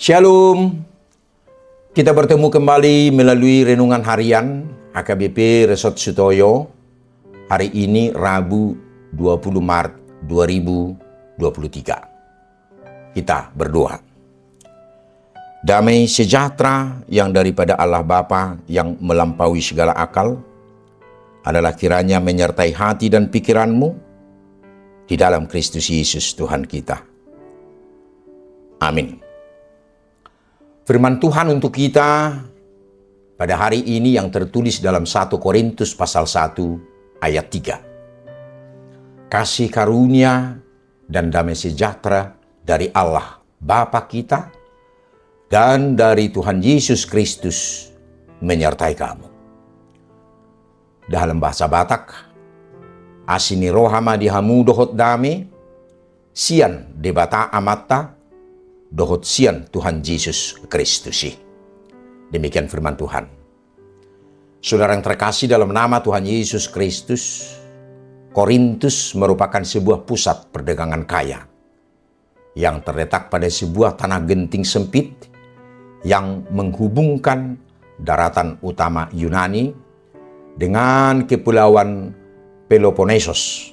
Shalom, kita bertemu kembali melalui renungan harian HKBP Resort Sutoyo. Hari ini Rabu 20 Maret 2023. Kita berdoa. Damai sejahtera yang daripada Allah Bapa yang melampaui segala akal adalah kiranya menyertai hati dan pikiranmu di dalam Kristus Yesus Tuhan kita. Amin. Firman Tuhan untuk kita pada hari ini yang tertulis dalam 1 Korintus pasal 1 ayat 3. Kasih karunia dan damai sejahtera dari Allah Bapa kita dan dari Tuhan Yesus Kristus menyertai kamu. Dalam bahasa Batak, asini rohama dihamu dohot dame, sian debata amatta, dohot sian Tuhan Yesus Kristus. Demikian firman Tuhan. Saudara yang terkasih dalam nama Tuhan Yesus Kristus, Korintus merupakan sebuah pusat perdagangan kaya yang terletak pada sebuah tanah genting sempit yang menghubungkan daratan utama Yunani dengan kepulauan Peloponnesos.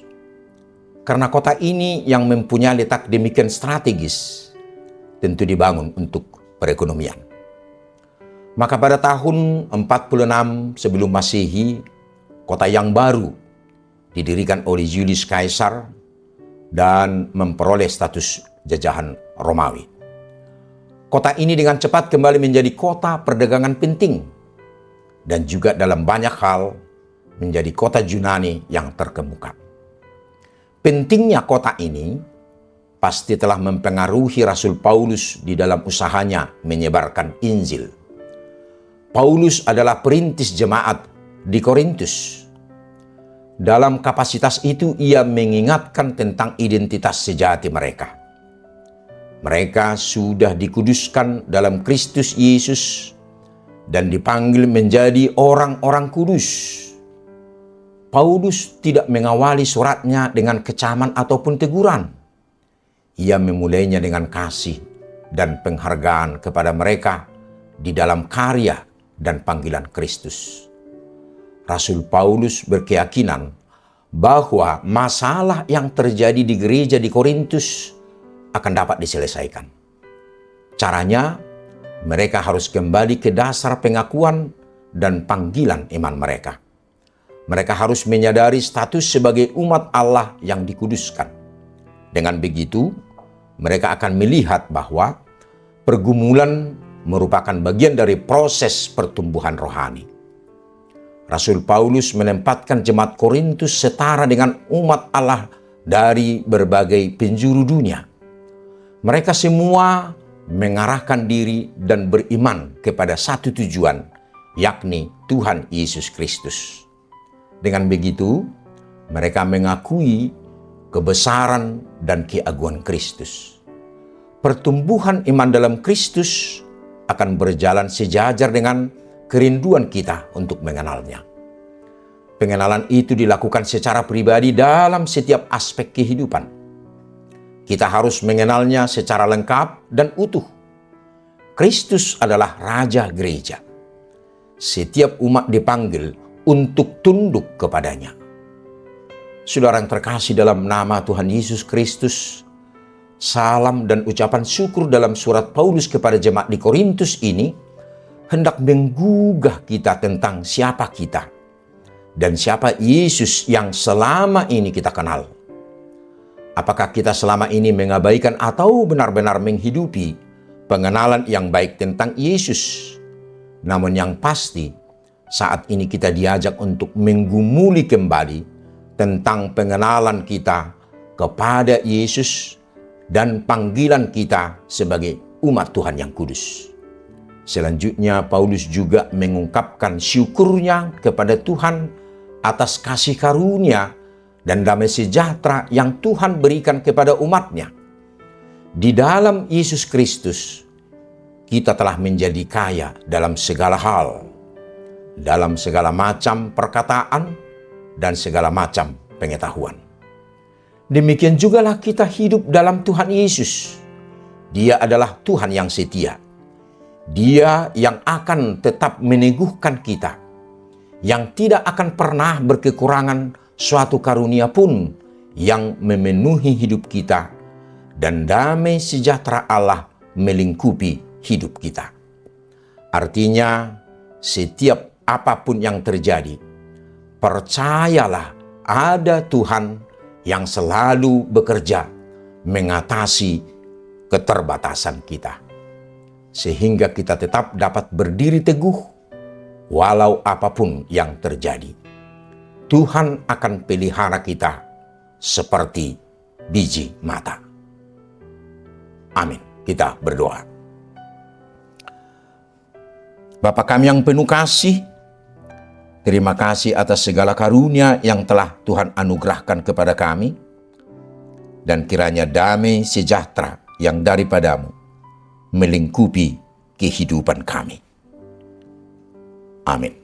Karena kota ini yang mempunyai letak demikian strategis, tentu dibangun untuk perekonomian. Maka pada tahun 46 sebelum Masehi, kota yang baru didirikan oleh Julius Caesar dan memperoleh status jajahan Romawi. Kota ini dengan cepat kembali menjadi kota perdagangan penting dan juga dalam banyak hal menjadi kota Yunani yang terkemuka. Pentingnya kota ini pasti telah mempengaruhi Rasul Paulus di dalam usahanya menyebarkan Injil. Paulus adalah perintis jemaat di Korintus. Dalam kapasitas itu ia mengingatkan tentang identitas sejati mereka. Mereka sudah dikuduskan dalam Kristus Yesus dan dipanggil menjadi orang-orang kudus. Paulus tidak mengawali suratnya dengan kecaman ataupun teguran. Ia memulainya dengan kasih dan penghargaan kepada mereka di dalam karya dan panggilan Kristus. Rasul Paulus berkeyakinan bahwa masalah yang terjadi di gereja di Korintus akan dapat diselesaikan. Caranya, mereka harus kembali ke dasar pengakuan dan panggilan iman mereka. Mereka harus menyadari status sebagai umat Allah yang dikuduskan. Dengan begitu, mereka akan melihat bahwa pergumulan merupakan bagian dari proses pertumbuhan rohani. Rasul Paulus menempatkan jemaat Korintus setara dengan umat Allah dari berbagai penjuru dunia. Mereka semua mengarahkan diri dan beriman kepada satu tujuan, yakni Tuhan Yesus Kristus. Dengan begitu, mereka mengakui kebesaran dan keagungan Kristus. Pertumbuhan iman dalam Kristus akan berjalan sejajar dengan kerinduan kita untuk mengenalnya. Pengenalan itu dilakukan secara pribadi dalam setiap aspek kehidupan. Kita harus mengenalnya secara lengkap dan utuh. Kristus adalah Raja Gereja. Setiap umat dipanggil untuk tunduk kepadanya. Saudara yang terkasih dalam nama Tuhan Yesus Kristus, salam dan ucapan syukur dalam surat Paulus kepada jemaat di Korintus ini hendak menggugah kita tentang siapa kita dan siapa Yesus yang selama ini kita kenal. Apakah kita selama ini mengabaikan atau benar-benar menghidupi pengenalan yang baik tentang Yesus? Namun yang pasti, saat ini kita diajak untuk menggumuli kembali tentang pengenalan kita kepada Yesus dan panggilan kita sebagai umat Tuhan yang kudus. Selanjutnya, Paulus juga mengungkapkan syukurnya kepada Tuhan atas kasih karunia dan damai sejahtera yang Tuhan berikan kepada umatnya. Di dalam Yesus Kristus, kita telah menjadi kaya dalam segala hal, dalam segala macam perkataan, dan segala macam pengetahuan. Demikian jugalah kita hidup dalam Tuhan Yesus. Dia adalah Tuhan yang setia. Dia yang akan tetap meneguhkan kita, yang tidak akan pernah berkekurangan suatu karunia pun yang memenuhi hidup kita, dan damai sejahtera Allah melingkupi hidup kita. Artinya, setiap apapun yang terjadi, percayalah ada Tuhan yang selalu bekerja mengatasi keterbatasan kita, sehingga kita tetap dapat berdiri teguh walau apapun yang terjadi. Tuhan akan pelihara kita seperti biji mata. Amin. Kita berdoa. Bapa kami yang penuh kasih, terima kasih atas segala karunia yang telah Tuhan anugerahkan kepada kami, dan kiranya damai sejahtera yang daripadamu melingkupi kehidupan kami. Amin.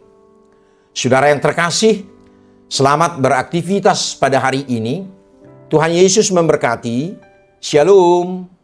Saudara yang terkasih, selamat beraktivitas pada hari ini. Tuhan Yesus memberkati. Shalom.